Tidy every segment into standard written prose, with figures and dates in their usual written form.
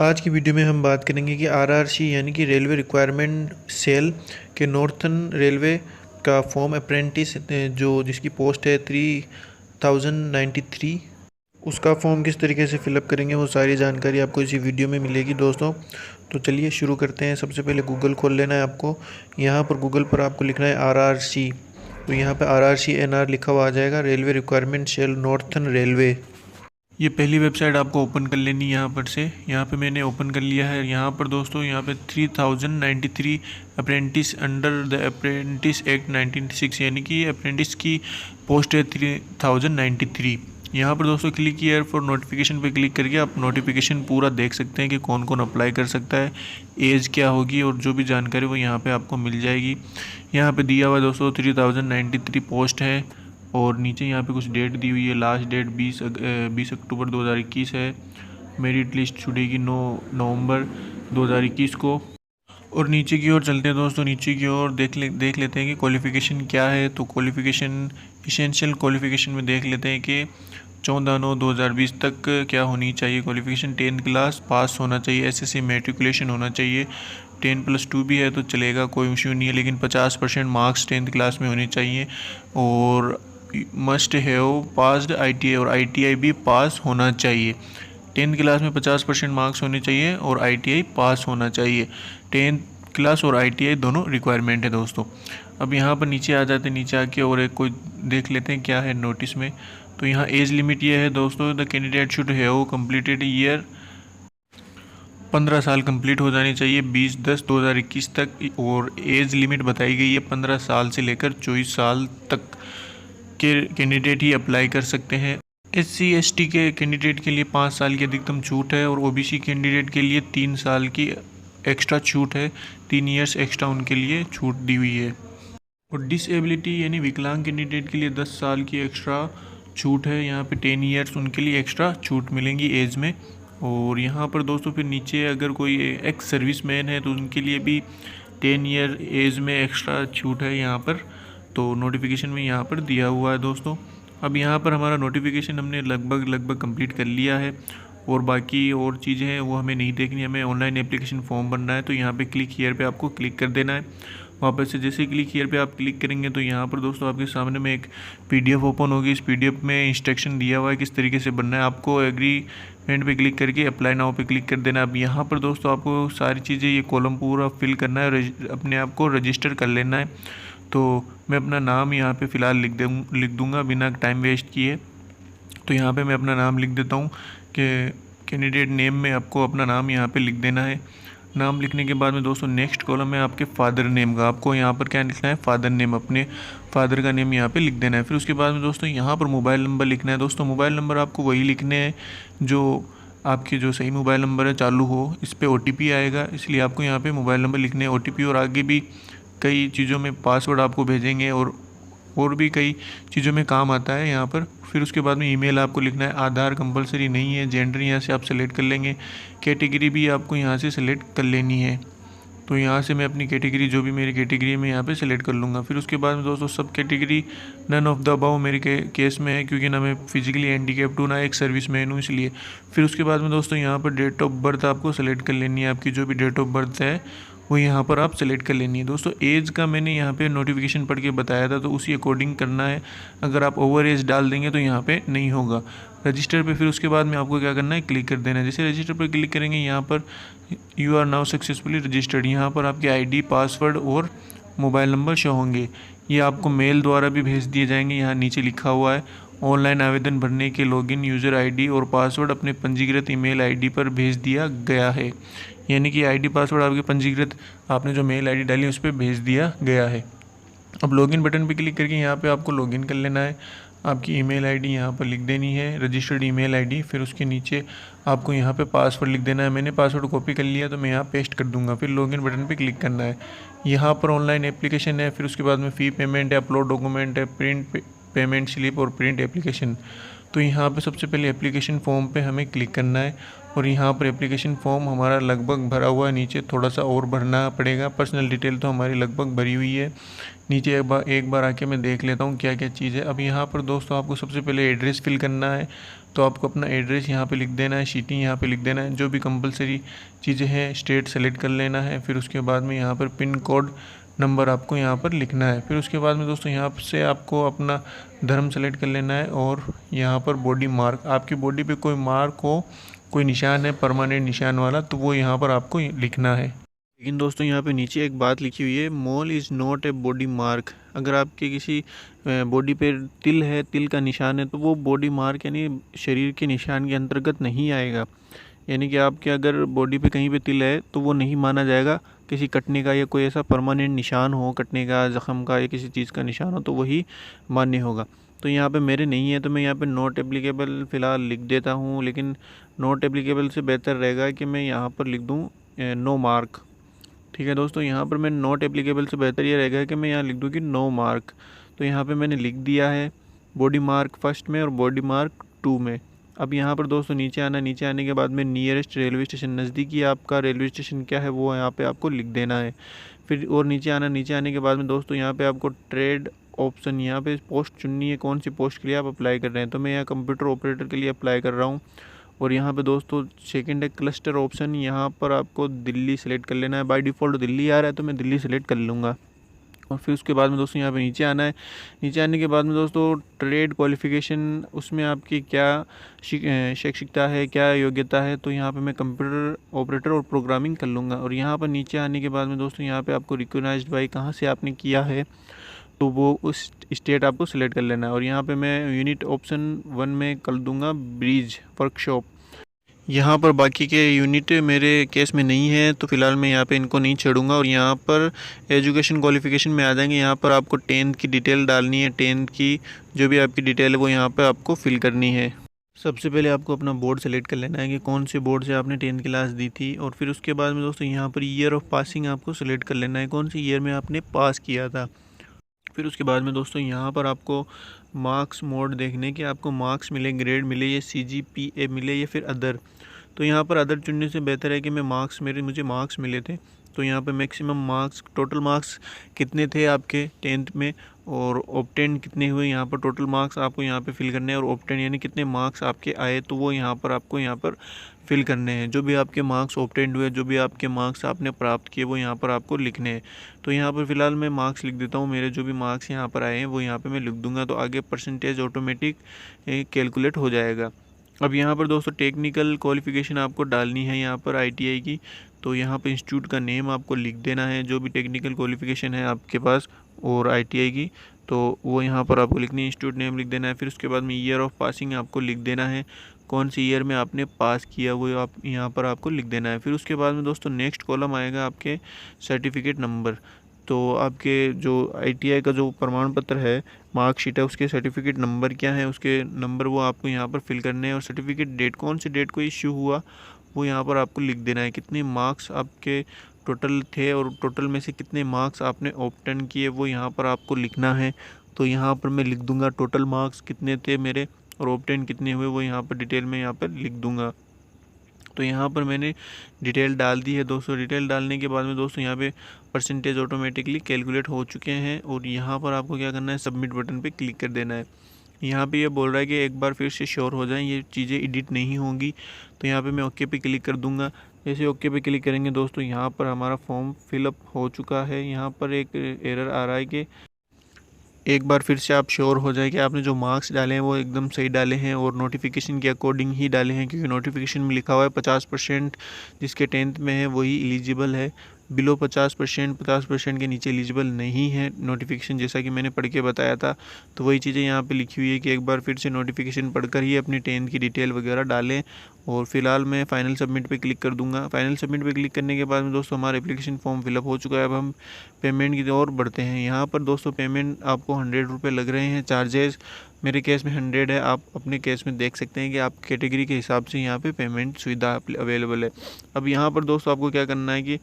आज की वीडियो में हम बात करेंगे कि आरआरसी यानी कि रेलवे रिक्वायरमेंट सेल के नॉर्थर्न रेलवे का फॉर्म अप्रेंटिस जो जिसकी पोस्ट है 3093, उसका फॉर्म किस तरीके से फिलअप करेंगे वो सारी जानकारी आपको इसी वीडियो में मिलेगी दोस्तों। तो चलिए शुरू करते हैं। सबसे पहले गूगल खोल लेना है आपको। यहाँ पर गूगल पर आपको लिखना है आरआरसी। तो यहाँ पर आरआरसी एनआर लिखा हुआ आ जाएगा, railway requirement cell northern railway. ये पहली वेबसाइट आपको ओपन कर लेनी है। यहाँ पर से यहाँ पे मैंने ओपन कर लिया है। यहाँ पर दोस्तों यहाँ पे 3093 apprentice under the apprentice act 1996 यानी कि अप्रेंटिस की पोस्ट है 3093। यहाँ पर दोस्तों क्लिक हियर फॉर नोटिफिकेशन पे क्लिक करके आप नोटिफिकेशन पूरा देख सकते हैं कि कौन कौन अप्लाई कर सकता है, एज क्या होगी और जो भी जानकारी वो यहाँ पे आपको मिल जाएगी। यहाँ पे दिया हुआ दोस्तों 3093 पोस्ट है और नीचे यहाँ पे कुछ डेट दी हुई है। लास्ट डेट 20 अक्टूबर 2021 है। मेरिट लिस्ट छुटेगी 9 नवंबर 2021 को। और नीचे की ओर चलते हैं दोस्तों। नीचे की ओर देख लेते हैं कि क्वालिफ़िकेशन क्या है। तो क्वालिफ़िकेशन इसेंशियल क्वालिफ़िकेशन में देख लेते हैं कि 14/9/2020 तक क्या होनी चाहिए क्वालिफ़िकेशन। 10th क्लास पास होना चाहिए, एसएससी मैट्रिकुलेशन होना चाहिए। 10+2 भी है तो चलेगा, कोई इशू नहीं है, लेकिन 50% मार्क्स 10th क्लास में होने चाहिए। और मस्ट हैव पास्ड आईटीआई, और आईटीआई भी पास होना चाहिए। 10th क्लास में 50% मार्क्स होने चाहिए और आईटीआई पास होना चाहिए। 10th क्लास और आईटीआई दोनों रिक्वायरमेंट है दोस्तों। अब यहाँ पर नीचे आ जाते हैं, नीचे आके और एक कोई देख लेते हैं क्या है नोटिस में। तो यहाँ एज लिमिट ये है दोस्तों, the candidate should have completed year 15 साल कंप्लीट हो जानी चाहिए 20/10/2021 तक। और एज लिमिट बताई गई है 15 साल से लेकर 24 साल तक के कैंडिडेट ही अप्लाई कर सकते हैं। SC/ST के कैंडिडेट के लिए 5 साल की अधिकतम छूट है और OBC कैंडिडेट के लिए 3 साल की एक्स्ट्रा छूट है। 3 ईयर्स एक्स्ट्रा उनके लिए छूट दी हुई है। और डिसेबिलिटी यानी विकलांग कैंडिडेट के लिए 10 साल की एक्स्ट्रा छूट है। यहाँ पे 10 ईयर्स उनके लिए एक्स्ट्रा छूट मिलेंगी एज में। और यहाँ पर दोस्तों फिर नीचे अगर कोई एक्स सर्विस मैन है तो उनके लिए भी 10 ईयर एज में एक्स्ट्रा छूट है यहाँ पर। तो नोटिफिकेशन में यहाँ पर दिया हुआ है दोस्तों। अब यहाँ पर हमारा नोटिफिकेशन हमने लगभग कंप्लीट कर लिया है और बाकी और चीज़ें हैं वो हमें नहीं देखनी, हमें ऑनलाइन एप्लीकेशन फॉर्म भरना है। तो यहाँ पे क्लिक हियर पे आपको क्लिक कर देना है। वापस से जैसे क्लिक हियर पे आप क्लिक करेंगे तो यहाँ पर दोस्तों आपके सामने में एक PDF ओपन होगी। इस PDF में इंस्ट्रक्शन दिया हुआ है किस तरीके से बनना है। आपको एग्रीमेंट पे क्लिक करके अप्लाई नाउ पे क्लिक कर देना है। अब यहाँ पर दोस्तों आपको सारी चीज़ें ये कॉलम पूरा फिल करना है, अपने आप को रजिस्टर कर लेना है। तो मैं अपना नाम यहाँ पे फ़िलहाल लिख दूँगा बिना टाइम वेस्ट किए। तो यहाँ पे मैं अपना नाम लिख देता हूँ कि कैंडिडेट नेम में आपको अपना नाम यहाँ पे लिख देना है। नाम लिखने के बाद में दोस्तों नेक्स्ट कॉलम है आपके फादर नेम का। आपको यहाँ पर क्या लिखना है, फादर नेम, अपने फादर का नेम यहाँ पे लिख देना है। फिर उसके बाद में दोस्तों यहाँ पर मोबाइल नंबर लिखना है। दोस्तों मोबाइल नंबर आपको वही लिखने हैं जो आपके जो सही मोबाइल नंबर है चालू हो। इस पर OTP आएगा, इसलिए आपको यहाँ पे मोबाइल नंबर लिखने हैं। OTP और आगे भी कई चीज़ों में पासवर्ड आपको भेजेंगे और भी कई चीज़ों में काम आता है यहाँ पर। फिर उसके बाद में ईमेल आपको लिखना है। आधार कंपलसरी नहीं है। जेंडर यहाँ से आप सेलेक्ट कर लेंगे। कैटेगरी भी आपको यहाँ से सेलेक्ट कर लेनी है। तो यहाँ से मैं अपनी कैटेगरी जो भी मेरी कैटेगरी में यहाँ पे सेलेक्ट कर लूँगा। फिर उसके बाद में दोस्तों सब category none of the above मेरे केस में है, क्योंकि ना मैं फिजिकली हैंडीकैप्ड हूँ ना एक सर्विस मैन हूँ, इसलिए। फिर उसके बाद में दोस्तों यहाँ पर डेट ऑफ बर्थ आपको सेलेक्ट कर लेनी है। आपकी जो भी डेट ऑफ बर्थ है वो यहाँ पर आप सेलेक्ट कर लेनी है। दोस्तों एज का मैंने यहाँ पे नोटिफिकेशन पढ़ के बताया था, तो उसी अकॉर्डिंग करना है। अगर आप ओवर एज डाल देंगे तो यहाँ पे नहीं होगा। रजिस्टर पे फिर उसके बाद में आपको क्या करना है, क्लिक कर देना है। जैसे रजिस्टर पर क्लिक करेंगे यहाँ पर you are now successfully registered. यहाँ पर आपके ID, पासवर्ड और मोबाइल नंबर शो होंगे। ये आपको मेल द्वारा भी भेज दिए जाएंगे। यहाँ नीचे लिखा हुआ है ऑनलाइन आवेदन भरने के लॉगिन यूज़र ID और पासवर्ड अपने पंजीकृत ईमेल ID पर भेज दिया गया है। यानी कि ID पासवर्ड आपके पंजीकृत आपने जो मेल ID डाली उस पर भेज दिया गया है। अब लॉगिन बटन पे क्लिक करके यहाँ पे आपको लॉगिन कर लेना है। आपकी ईमेल ID यहाँ पर लिख देनी है, रजिस्टर्ड ईमेल ID। फिर उसके नीचे आपको यहाँ पे पासवर्ड लिख देना है। मैंने पासवर्ड कॉपी कर लिया तो मैं यहाँ पेस्ट कर दूँगा। फिर लॉगिन बटन पे क्लिक करना है। यहाँ पर ऑनलाइन एप्लीकेशन है। फिर उसके बाद में फ़ी पेमेंट है, अपलोड डॉक्यूमेंट है, प्रिंट पेमेंट स्लिप और प्रिंट एप्लीकेशन। तो यहाँ पे सबसे पहले एप्लीकेशन फॉर्म पे हमें क्लिक करना है। और यहाँ पर एप्लीकेशन फॉर्म हमारा लगभग भरा हुआ है। नीचे थोड़ा सा और भरना पड़ेगा। पर्सनल डिटेल तो हमारी लगभग भरी हुई है। नीचे एक बार आके मैं देख लेता हूँ क्या क्या चीज़ है। अब यहाँ पर दोस्तों आपको सबसे पहले एड्रेस फिल करना है। तो आपको अपना एड्रेस यहाँ पे लिख देना है, सिटी यहाँ पे लिख देना है, जो भी कंपलसरी चीज़ें हैं, स्टेट सेलेक्ट कर लेना है। फिर उसके बाद में यहाँ पर पिन कोड नंबर आपको यहाँ पर लिखना है। फिर उसके बाद में दोस्तों यहाँ से आपको अपना धर्म सेलेक्ट कर लेना है और यहाँ पर बॉडी मार्क, आपकी बॉडी पे कोई मार्क हो, कोई निशान है परमानेंट निशान वाला, तो वो यहाँ पर आपको लिखना है। लेकिन दोस्तों यहाँ पे नीचे एक बात लिखी हुई है, mole is not a body mark. अगर आपके किसी बॉडी पे तिल है, तिल का निशान है, तो वो बॉडी मार्क यानी शरीर के निशान के अंतर्गत नहीं आएगा। यानी कि आपके अगर बॉडी पे कहीं पे तिल है तो वो नहीं माना जाएगा। किसी कटने का या कोई ऐसा परमानेंट निशान हो, कटने का, ज़ख़म का या किसी चीज़ का निशान हो, तो वही मान्य होगा। तो यहाँ पे मेरे नहीं है तो मैं यहाँ पे नॉट एप्लीकेबल फ़िलहाल लिख देता हूँ। लेकिन नॉट एप्लीकेबल से बेहतर रहेगा कि मैं यहाँ पर लिख दूँ नो मार्क। ठीक है दोस्तों, यहाँ पर मैं नॉट एप्लीकेबल से बेहतर ये रहेगा कि मैं यहाँ लिख दूँ कि नो मार्क। तो यहाँ पे मैंने लिख दिया है बॉडी मार्क फर्स्ट में और बॉडी मार्क 2 में। अब यहाँ पर दोस्तों नीचे आना, नीचे आने के बाद में नियरेस्ट रेलवे स्टेशन, नज़दीकी आपका रेलवे स्टेशन क्या है वो यहाँ पे आपको लिख देना है। फिर और नीचे आना, नीचे आने के बाद में दोस्तों यहाँ पे आपको ट्रेड ऑप्शन, यहाँ पे पोस्ट चुननी है, कौन सी पोस्ट के लिए आप अप्लाई कर रहे हैं। तो मैं यहाँ कंप्यूटर ऑपरेटर के लिए अप्लाई कर रहा हूँ। और यहाँ पे दोस्तों सेकंड है क्लस्टर ऑप्शन, यहाँ पर आपको दिल्ली सेलेक्ट कर लेना है। बाय डिफ़ॉल्ट दिल्ली आ रहा है तो मैं दिल्ली सेलेक्ट कर लूँगा। और फिर उसके बाद में दोस्तों यहाँ पे नीचे आना है। नीचे आने के बाद में दोस्तों ट्रेड क्वालिफ़िकेशन, उसमें आपकी क्या शैक्षिकता है, क्या योग्यता है। तो यहाँ पे मैं कंप्यूटर ऑपरेटर और प्रोग्रामिंग कर लूँगा। और यहाँ पर नीचे आने के बाद में दोस्तों यहाँ पे आपको रिकॉग्नाइज्ड बाय कहाँ से आपने किया है, तो वो उस स्टेट आपको सिलेक्ट कर लेना है। और यहाँ पे मैं यूनिट ऑप्शन 1 में कर दूँगा ब्रिज वर्कशॉप। यहाँ पर बाकी के यूनिट मेरे केस में नहीं है तो फ़िलहाल मैं यहाँ पे इनको नहीं छोड़ूंगा। और यहाँ पर एजुकेशन क्वालिफ़िकेशन में आ जाएंगे। यहाँ पर आपको 10th की डिटेल डालनी है, 10th की जो भी आपकी डिटेल है वो यहाँ पर आपको फिल करनी है। सबसे पहले आपको अपना बोर्ड सेलेक्ट कर लेना है कि कौन से बोर्ड से आपने 10th क्लास दी थी। और फिर उसके बाद में दोस्तों यहाँ पर ईयर ऑफ पासिंग आपको सेलेक्ट कर लेना है, कौन सी ईयर में आपने पास किया था। फिर उसके बाद में दोस्तों यहाँ पर आपको मार्क्स मोड देखने के, आपको मार्क्स मिले, ग्रेड मिले, या CGPA मिले या फिर अदर। तो यहाँ पर अदर चुनने से बेहतर है कि मैं मुझे मार्क्स मिले थे। तो यहाँ पे मैक्सिमम मार्क्स, टोटल मार्क्स कितने थे आपके 10th में और ऑब्टेन कितने हुए, यहाँ पर टोटल मार्क्स आपको यहाँ पे फिल करने हैं। और ऑब्टेन यानी कितने मार्क्स आपके आए, तो वो यहाँ पर आपको यहाँ पर फिल करने हैं। जो भी आपके मार्क्स ऑब्टेन हुए, जो भी आपके मार्क्स आपने प्राप्त किए, वो यहाँ पर आपको लिखने हैं। तो यहाँ पर फ़िलहाल मैं मार्क्स लिख देता हूँ, मेरे जो भी मार्क्स यहाँ पर आए हैं वो यहाँ पर मैं लिख दूँगा। तो आगे परसेंटेज ऑटोमेटिक कैलकुलेट हो जाएगा। अब यहाँ पर दोस्तों टेक्निकल क्वालिफ़िकेशन आपको डालनी है यहाँ पर ITI की। तो यहाँ पे इंस्टीट्यूट का नेम आपको लिख देना है, जो भी टेक्निकल क्वालिफ़िकेशन है आपके पास और ITI की, तो वो यहाँ पर आपको लिखनी है, इंस्टीट्यूट नेम लिख देना है। फिर उसके बाद में ईयर ऑफ पासिंग आपको लिख देना है, कौन सी ईयर में आपने पास किया वो आप यहाँ पर आपको लिख देना है। फिर उसके बाद में दोस्तों नेक्स्ट कॉलम आएगा आपके सर्टिफिकेट नंबर। तो आपके जो ITI का जो प्रमाण पत्र है, मार्कशीट है, उसके सर्टिफिकेट नंबर क्या है, उसके नंबर वो आपको यहाँ पर फिल करने हैं। और सर्टिफिकेट डेट, कौन से डेट को इश्यू हुआ वो यहाँ पर आपको लिख देना है। कितने मार्क्स आपके टोटल थे और टोटल में से कितने मार्क्स आपने ऑब्टेन किए वो यहाँ पर आपको लिखना है। तो यहाँ पर मैं लिख दूँगा टोटल मार्क्स कितने थे मेरे और ऑब्टेन कितने हुए, वो यहाँ पर डिटेल में यहाँ पर लिख दूँगा। तो यहाँ पर मैंने डिटेल डाल दी है दोस्तों। डिटेल डालने के बाद में दोस्तों यहाँ पे परसेंटेज ऑटोमेटिकली कैलकुलेट हो चुके हैं। और यहाँ पर आपको क्या करना है, सबमिट बटन पे क्लिक कर देना है। यहाँ पे ये बोल रहा है कि एक बार फिर से श्योर हो जाएं, ये चीज़ें एडिट नहीं होंगी। तो यहाँ पे मैं ओके पे क्लिक कर दूँगा। जैसे ओके पे क्लिक करेंगे दोस्तों, यहाँ पर हमारा फॉर्म फिलअप हो चुका है। यहाँ पर एक एरर आ रहा है कि एक बार फिर से आप श्योर हो जाए कि आपने जो मार्क्स डाले हैं वो एकदम सही डाले हैं और नोटिफिकेशन के अकॉर्डिंग ही डाले हैं, क्योंकि नोटिफिकेशन में लिखा हुआ है 50% जिसके 10th में है वही एलिजिबल है। बिलो 50% के नीचे एलिजिबल नहीं है नोटिफिकेशन, जैसा कि मैंने पढ़ के बताया था। तो वही चीज़ें यहाँ पे लिखी हुई है कि एक बार फिर से नोटिफिकेशन पढ़कर ही अपनी 10th की डिटेल वगैरह डालें। और फिलहाल मैं फाइनल सबमिट पे क्लिक कर दूंगा। फाइनल सबमिट पे क्लिक करने के बाद में दोस्तों हमारा एप्लीकेशन फॉर्म फिलअप हो चुका है। अब हम पेमेंट की ओर बढ़ते हैं। यहाँ पर दोस्तों पेमेंट आपको 100 रुपये लग रहे हैं चार्जेस। मेरे केस में 100 है, आप अपने केस में देख सकते हैं कि आप कैटेगरी के हिसाब से यहाँ पे पेमेंट सुविधा अवेलेबल है। अब यहाँ पर दोस्तों आपको क्या करना है कि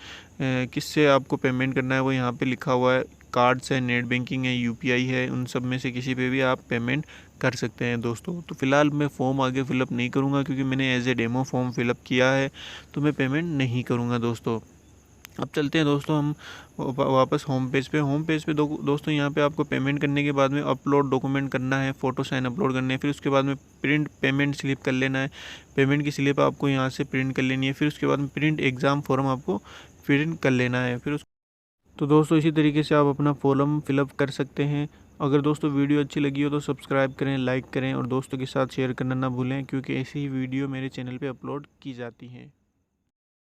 किससे आपको पेमेंट करना है वो यहाँ पे लिखा हुआ है। कार्ड्स है, नेट बैंकिंग है, UPI है, उन सब में से किसी पे भी आप पेमेंट कर सकते हैं दोस्तों। तो फ़िलहाल मैं फ़ॉर्म आगे फ़िलअप नहीं करूँगा क्योंकि मैंने as a demo form fill up किया है, तो मैं पेमेंट नहीं करूँगा दोस्तों। अब चलते हैं दोस्तों हम वापस होम पेज पे दोस्तों यहाँ पे आपको पेमेंट करने के बाद में अपलोड डॉक्यूमेंट करना है, फ़ोटो साइन अपलोड करने हैं। फिर उसके बाद में प्रिंट पेमेंट स्लिप कर लेना है। पेमेंट की स्लिप आपको यहाँ से प्रिंट कर लेनी है। फिर उसके बाद में प्रिंट एग्ज़ाम फॉर्म आपको प्रिंट कर लेना है। तो दोस्तों इसी तरीके से आप अपना फॉर्म फिलअप कर सकते हैं। अगर दोस्तों वीडियो अच्छी लगी हो तो सब्सक्राइब करें, लाइक करें और दोस्तों के साथ शेयर करना ना भूलें, क्योंकि ऐसी ही वीडियो मेरे चैनल पे अपलोड की जाती हैं।